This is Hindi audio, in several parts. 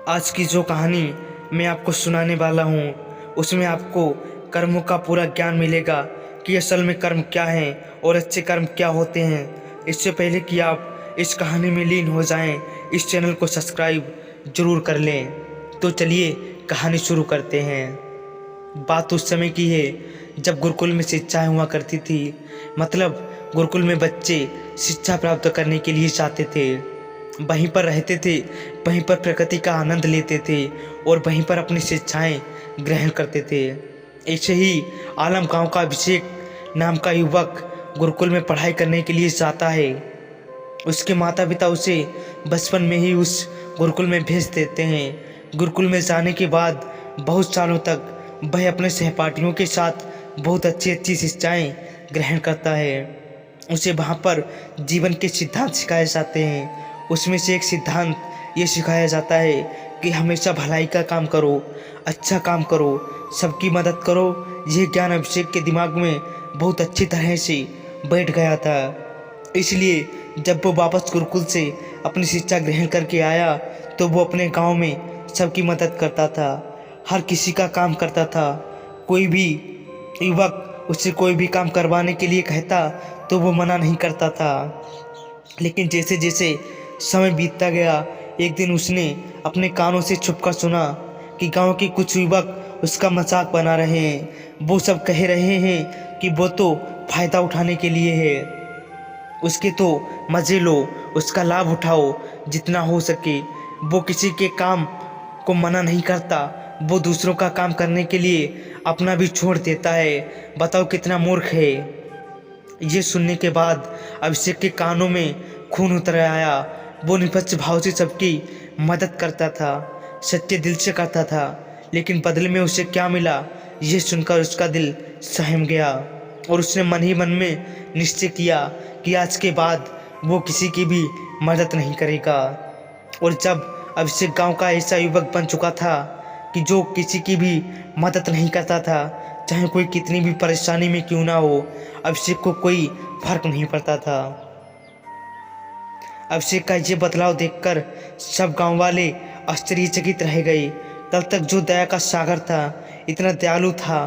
आज की जो कहानी मैं आपको सुनाने वाला हूँ उसमें आपको कर्मों का पूरा ज्ञान मिलेगा कि असल में कर्म क्या हैं और अच्छे कर्म क्या होते हैं। इससे पहले कि आप इस कहानी में लीन हो जाएं, इस चैनल को सब्सक्राइब जरूर कर लें। तो चलिए कहानी शुरू करते हैं। बात उस समय की है जब गुरुकुल में शिक्षाएं हुआ करती थी। मतलब गुरुकुल में बच्चे शिक्षा प्राप्त करने के लिए जाते थे, वहीं पर रहते थे, वहीं पर प्रकृति का आनंद लेते थे और वहीं पर अपनी शिक्षाएं ग्रहण करते थे। ऐसे ही आलम गांव का अभिषेक नाम का युवक गुरुकुल में पढ़ाई करने के लिए जाता है। उसके माता पिता उसे बचपन में ही उस गुरुकुल में भेज देते हैं। गुरुकुल में जाने के बाद बहुत सालों तक वह अपने सहपाठियों के साथ बहुत अच्छी अच्छी शिक्षाएं ग्रहण करता है। उसे वहाँ पर जीवन के सिद्धांत सिखाए जाते हैं। उसमें से एक सिद्धांत ये सिखाया जाता है कि हमेशा भलाई का काम करो, अच्छा काम करो, सबकी मदद करो। यह ज्ञान अभिषेक के दिमाग में बहुत अच्छी तरह से बैठ गया था। इसलिए जब वो वापस गुरुकुल से अपनी शिक्षा ग्रहण करके आया तो वो अपने गांव में सबकी मदद करता था, हर किसी का काम करता था। कोई भी युवक उससे कोई भी काम करवाने के लिए कहता तो वो मना नहीं करता था। लेकिन जैसे जैसे समय बीतता गया, एक दिन उसने अपने कानों से छुपकर सुना कि गांव के कुछ युवक उसका मजाक बना रहे हैं। वो सब कह रहे हैं कि वो तो फायदा उठाने के लिए है, उसके तो मज़े लो, उसका लाभ उठाओ जितना हो सके। वो किसी के काम को मना नहीं करता, वो दूसरों का काम करने के लिए अपना भी छोड़ देता है। बताओ कितना मूर्ख है। ये सुनने के बाद अभिषेक के कानों में खून उतर आया। वो निष्पक्ष भाव से सबकी मदद करता था, सच्चे दिल से करता था, लेकिन बदले में उसे क्या मिला ये सुनकर उसका दिल सहम गया और उसने मन ही मन में निश्चय किया कि आज के बाद वो किसी की भी मदद नहीं करेगा। और जब अभिषेक गांव का ऐसा युवक बन चुका था कि जो किसी की भी मदद नहीं करता था, चाहे कोई कितनी भी परेशानी में क्यों ना हो, अभिषेक को कोई फर्क नहीं पड़ता था। अभिषेक का ये बदलाव देखकर सब गांव वाले आश्चर्यचकित रह गए। तब तक जो दया का सागर था, इतना दयालु था,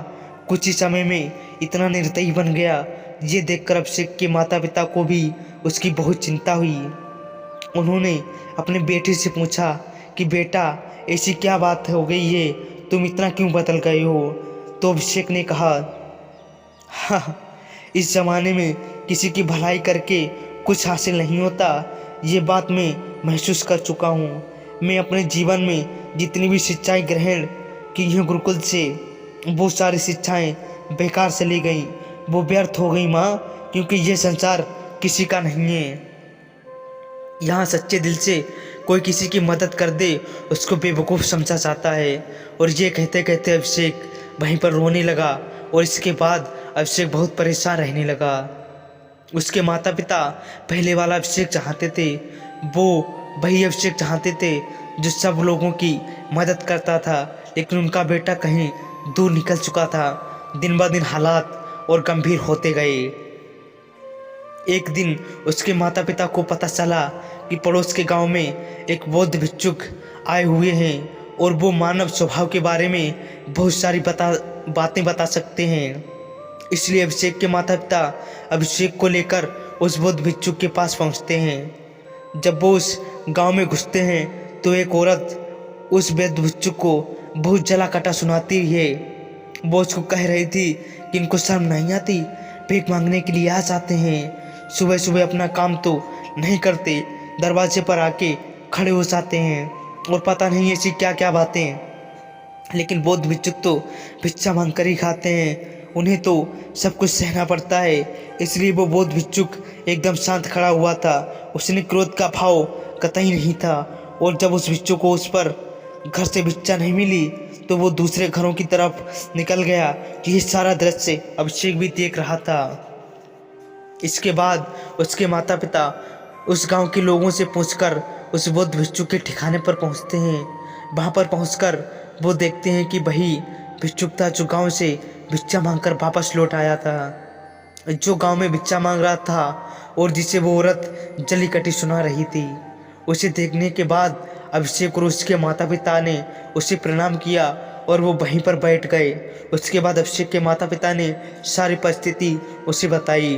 कुछ ही समय में इतना निर्दयी बन गया। ये देखकर अभिषेक के माता पिता को भी उसकी बहुत चिंता हुई। उन्होंने अपने बेटे से पूछा कि बेटा, ऐसी क्या बात हो गई है, तुम इतना क्यों बदल गए हो? तो अभिषेक ने कहा, हाँ, इस ज़माने में किसी की भलाई करके कुछ हासिल नहीं होता। ये बात मैं महसूस कर चुका हूँ। मैं अपने जीवन में जितनी भी शिक्षाएं ग्रहण की हैं गुरुकुल से, वो सारी शिक्षाएं बेकार चली गई, वो व्यर्थ हो गई माँ, क्योंकि ये संसार किसी का नहीं है। यहाँ सच्चे दिल से कोई किसी की मदद कर दे उसको बेवकूफ़ समझा जाता है। और ये कहते कहते अभिषेक वहीं पर रोने लगा और इसके बाद अभिषेक बहुत परेशान रहने लगा। उसके माता पिता पहले वाला अभिषेक चाहते थे, वो वही अभिषेक चाहते थे जो सब लोगों की मदद करता था, लेकिन उनका बेटा कहीं दूर निकल चुका था। दिन ब दिन हालात और गंभीर होते गए। एक दिन उसके माता पिता को पता चला कि पड़ोस के गांव में एक बौद्ध भिक्षुक आए हुए हैं और वो मानव स्वभाव के बारे में बहुत सारी बातें बता सकते हैं। इसलिए अभिषेक के माता पिता अभिषेक को लेकर उस बौद्ध भिक्षुक के पास पहुंचते हैं। जब वो उस गांव में घुसते हैं तो एक औरत उस बौद्ध भिक्षुक को बहुत जला कटा सुनाती है। वो उसको कह रही थी कि इनको शर्म नहीं आती, भीख मांगने के लिए आ जाते हैं, सुबह सुबह अपना काम तो नहीं करते, दरवाजे पर आके खड़े हो जाते हैं और पता नहीं ऐसी क्या क्या बातें। लेकिन बौद्ध भिक्षुक तो भिक्षा मांग कर ही खाते हैं, उन्हें तो सब कुछ सहना पड़ता है। इसलिए वो बौद्ध भिक्षुक एकदम शांत खड़ा हुआ था, उसने क्रोध का भाव कतई नहीं था। और जब उस भिक्षुक को उस पर घर से भिक्षा नहीं मिली तो वो दूसरे घरों की तरफ निकल गया। ये सारा दृश्य अभिषेक भी देख रहा था। इसके बाद उसके माता पिता उस गांव के लोगों से पूछकर उस बौद्ध भिक्षुक के ठिकाने पर पहुंचते हैं। वहां पर पहुंचकर वो देखते हैं कि वही भिक्षुक था जो गांव से भिक्षा मांगकर वापस लौट आया था, जो गांव में भिक्षा मांग रहा था और जिसे वो औरत जली कटी सुना रही थी। उसे देखने के बाद अभिषेक और उसके माता पिता ने उसे प्रणाम किया और वो वहीं पर बैठ गए। उसके बाद अभिषेक के माता पिता ने सारी परिस्थिति उसे बताई।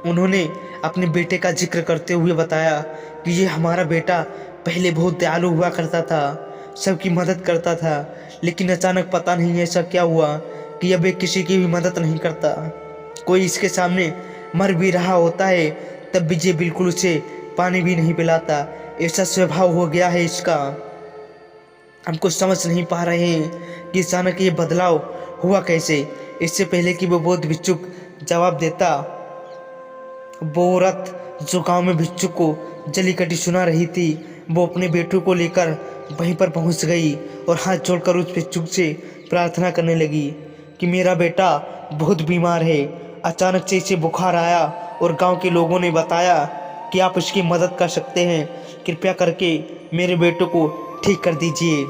उन्होंने अपने बेटे का जिक्र करते हुए बताया कि ये हमारा बेटा पहले बहुत दयालु हुआ करता था, सबकी मदद करता था, लेकिन अचानक पता नहीं ऐसा क्या हुआ कि अब ये किसी की भी मदद नहीं करता। कोई इसके सामने मर भी रहा होता है तब भी ये बिल्कुल उसे पानी भी नहीं पिलाता। ऐसा स्वभाव हो गया है इसका। हम कुछ समझ नहीं पा रहे हैं कि अचानक ये बदलाव हुआ कैसे। इससे पहले कि वो बौद्ध भिक्षुक जवाब देता, वो औरत जो गांव में भिक्षुक को जलीकट्टी सुना रही थी, वो अपने बेटों को लेकर वहीं पर पहुंच गई और हाथ जोड़कर उस भिक्षुक से प्रार्थना करने लगी कि मेरा बेटा बहुत बीमार है। अचानक से इसे बुखार आया और गांव के लोगों ने बताया कि आप इसकी मदद कर सकते हैं, कृपया करके मेरे बेटों को ठीक कर दीजिए।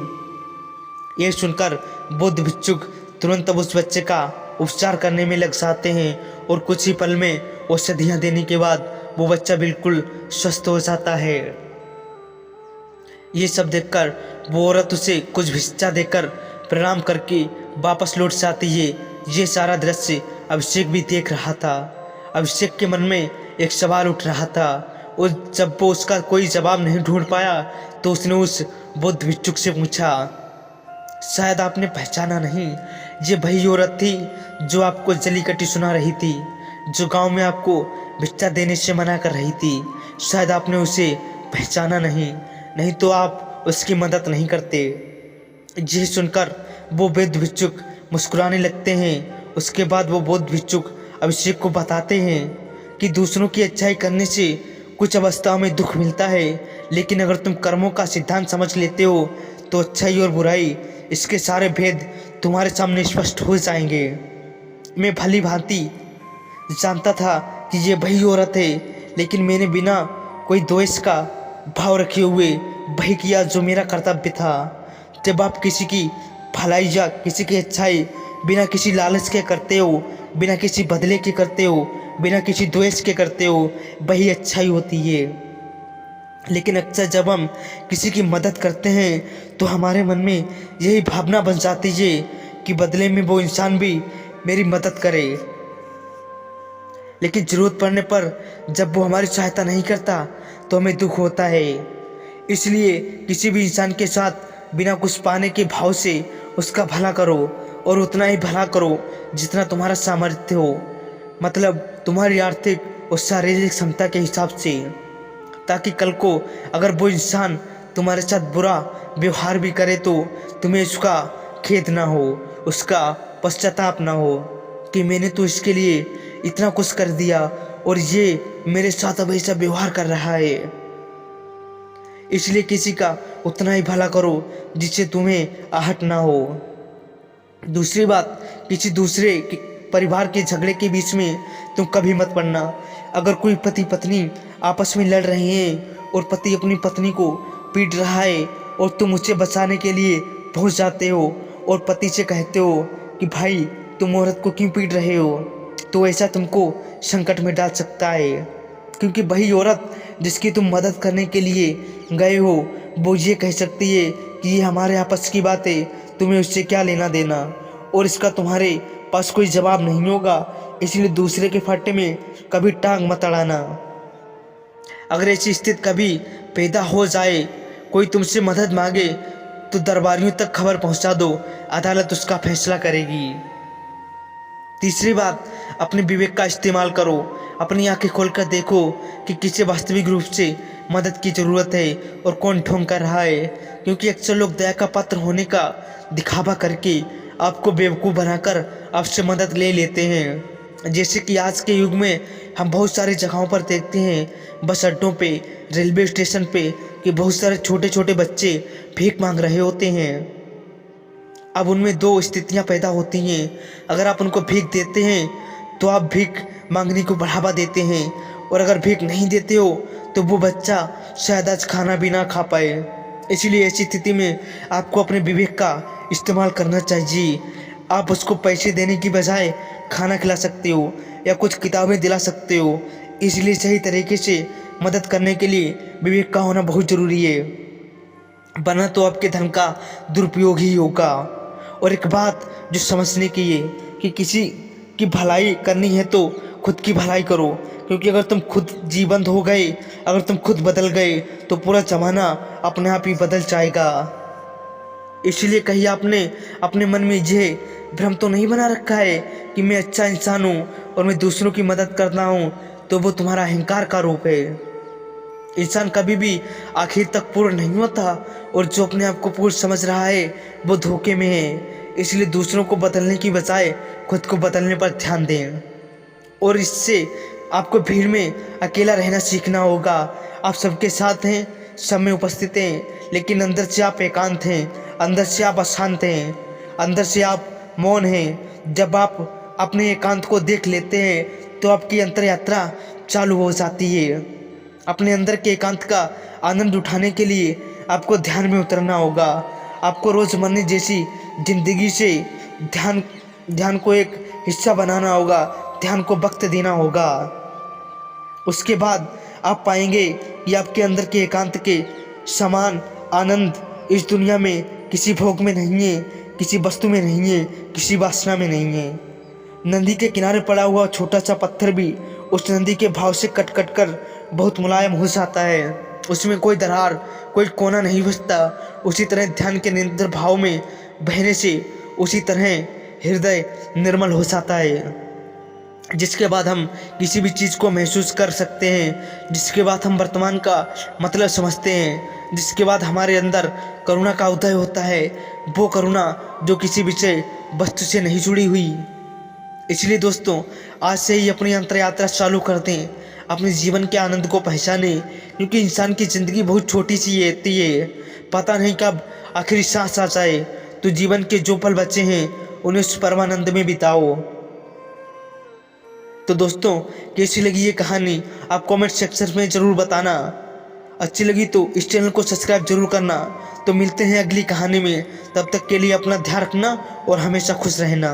यह सुनकर बौद्ध भिक्षुक तुरंत अब उस बच्चे का उपचार करने में लग जाते हैं और कुछ ही पल में औषधियाँ देने के बाद वो बच्चा बिल्कुल स्वस्थ हो जाता है। ये सब देखकर वो औरत उसे कुछ भिक्षा देकर प्रणाम करके वापस लौट जाती है। ये सारा दृश्य अभिषेक भी देख रहा था। अभिषेक के मन में एक सवाल उठ रहा था और जब वो उसका कोई जवाब नहीं ढूंढ पाया तो उसने उस बौद्ध भिक्षुक से पूछा, शायद आपने पहचाना नहीं, ये वही औरत थी जो आपको जलीकट्टी सुना रही थी, जो गांव में आपको भिक्षा देने से मना कर रही थी। शायद आपने उसे पहचाना नहीं तो आप उसकी मदद नहीं करते। यह सुनकर वो बौद्ध भिक्षुक मुस्कुराने लगते हैं। उसके बाद वो बौद्ध भिक्षुक अभिषेक को बताते हैं कि दूसरों की अच्छाई करने से कुछ अवस्थाओं में दुख मिलता है, लेकिन अगर तुम कर्मों का सिद्धांत समझ लेते हो तो अच्छाई और बुराई, इसके सारे भेद तुम्हारे सामने स्पष्ट हो जाएंगे। मैं भली भांति जानता था कि ये वही औरत है, लेकिन मैंने बिना कोई द्वेष का भाव रखे हुए वही किया जो मेरा कर्तव्य था। जब आप किसी की भलाई या किसी की अच्छाई बिना किसी लालच के करते हो, बिना किसी बदले के करते हो, बिना किसी द्वेष के करते हो, वही अच्छाई होती है। लेकिन अक्सर जब हम किसी की मदद करते हैं तो हमारे मन में यही भावना बन जाती है कि बदले में वो इंसान भी मेरी मदद करे। लेकिन ज़रूरत पड़ने पर जब वो हमारी सहायता नहीं करता तो हमें दुख होता है। इसलिए किसी भी इंसान के साथ बिना कुछ पाने के भाव से उसका भला करो और उतना ही भला करो जितना तुम्हारा सामर्थ्य हो, मतलब तुम्हारी आर्थिक और शारीरिक क्षमता के हिसाब से, ताकि कल को अगर वो इंसान तुम्हारे साथ बुरा व्यवहार भी करे तो तुम्हें उसका खेद ना हो, उसका पश्चाताप ना हो कि मैंने तो इसके लिए इतना कुछ कर दिया और ये मेरे साथ अब ऐसा व्यवहार कर रहा है। इसलिए किसी का उतना ही भला करो जिससे तुम्हें आहट ना हो। दूसरी बात, किसी दूसरे परिवार के झगड़े के बीच में तुम कभी मत पड़ना। अगर कोई पति पत्नी आपस में लड़ रहे हैं और पति अपनी पत्नी को पीट रहा है और तुम उसे बचाने के लिए पहुंच जाते हो और पति से कहते हो कि भाई तुम औरत को क्यों पीट रहे हो, तो ऐसा तुमको संकट में डाल सकता है, क्योंकि वही औरत जिसकी तुम मदद करने के लिए गए हो वो ये कह सकती है कि ये हमारे आपस की बात है, तुम्हें उससे क्या लेना देना, और इसका तुम्हारे पास कोई जवाब नहीं होगा। इसलिए दूसरे के फट्टे में कभी टांग मत अड़ाना। अगर ऐसी स्थिति कभी पैदा हो जाए, कोई तुमसे मदद मांगे तो दरबारियों तक खबर पहुंचा दो, अदालत उसका फैसला करेगी। तीसरी बात, अपने विवेक का इस्तेमाल करो। अपनी आंखें खोलकर देखो कि किसे वास्तविक रूप से मदद की ज़रूरत है और कौन ढोंग कर रहा है, क्योंकि अक्सर लोग दया का पात्र होने का दिखावा करके आपको बेवकूफ़ बनाकर आपसे मदद ले लेते हैं। जैसे कि आज के युग में हम बहुत सारी जगहों पर देखते हैं, बस अड्डों पे, रेलवे स्टेशन पे, कि बहुत सारे छोटे छोटे बच्चे भीख मांग रहे होते हैं। अब उनमें दो स्थितियां पैदा होती हैं। अगर आप उनको भीख देते हैं तो आप भीख मांगने को बढ़ावा देते हैं, और अगर भीख नहीं देते हो तो वो बच्चा शायद आज खाना भी ना खा पाए। इसलिए ऐसी स्थिति में आपको अपने विवेक का इस्तेमाल करना चाहिए। आप उसको पैसे देने की बजाय खाना खिला सकते हो या कुछ किताबें दिला सकते हो। इसलिए सही तरीके से मदद करने के लिए विवेक का होना बहुत ज़रूरी है। वरना तो आपके धन का दुरुपयोग ही होगा। और एक बात जो समझने की है कि किसी की भलाई करनी है तो खुद की भलाई करो, क्योंकि अगर तुम खुद जीवंत हो गए, अगर तुम खुद बदल गए तो पूरा जमाना अपने आप ही बदल जाएगा। इसलिए कहीं आपने अपने मन में यह भ्रम तो नहीं बना रखा है कि मैं अच्छा इंसान हूँ और मैं दूसरों की मदद करता हूँ, तो वो तुम्हारा अहंकार का रूप है। इंसान कभी भी आखिर तक पूर्ण नहीं होता, और जो अपने आप को पूर्ण समझ रहा है वो धोखे में है। इसलिए दूसरों को बदलने की बजाय खुद को बदलने पर ध्यान दें। और इससे आपको भीड़ में अकेला रहना सीखना होगा। आप सबके साथ हैं, सब में उपस्थित हैं, लेकिन अंदर से आप एकांत हैं, अंदर से आप अशांत हैं, अंदर से आप मौन हैं। जब आप अपने एकांत को देख लेते हैं तो आपकी अंतर यात्रा चालू हो जाती है। अपने अंदर के एकांत का आनंद उठाने के लिए आपको ध्यान में उतरना होगा। आपको रोज़मर्रा जैसी जिंदगी से ध्यान को एक हिस्सा बनाना होगा, ध्यान को वक्त देना होगा। उसके बाद आप पाएंगे कि आपके अंदर के एकांत के समान आनंद इस दुनिया में किसी भोग में नहीं है, किसी वस्तु में नहीं है, किसी वासना में नहीं है। नदी के किनारे पड़ा हुआ छोटा सा पत्थर भी उस नदी के भाव से कट कट कर बहुत मुलायम हो जाता है। उसमें कोई दरार, कोई कोना नहीं बचता। उसी तरह ध्यान के निरंतर भाव में बहने से उसी तरह हृदय निर्मल हो जाता है, जिसके बाद हम किसी भी चीज़ को महसूस कर सकते हैं, जिसके बाद हम वर्तमान का मतलब समझते हैं, जिसके बाद हमारे अंदर करुणा का उदय होता है। वो करुणा जो किसी विषय वस्तु से नहीं जुड़ी हुई। इसलिए दोस्तों, आज से ही अपनी अंतर यात्रा चालू कर दें, अपने जीवन के आनंद को पहचानें, क्योंकि इंसान की ज़िंदगी बहुत छोटी सी रहती है। पता नहीं कब आखिरी सांस आ जाए। तो जीवन के जो पल बचे हैं उन्हें उस परमानंद में बिताओ। तो दोस्तों, कैसी लगी ये कहानी आप कमेंट सेक्शन में ज़रूर बताना। अच्छी लगी तो इस चैनल को सब्सक्राइब जरूर करना। तो मिलते हैं अगली कहानी में, तब तक के लिए अपना ध्यान रखना और हमेशा खुश रहना।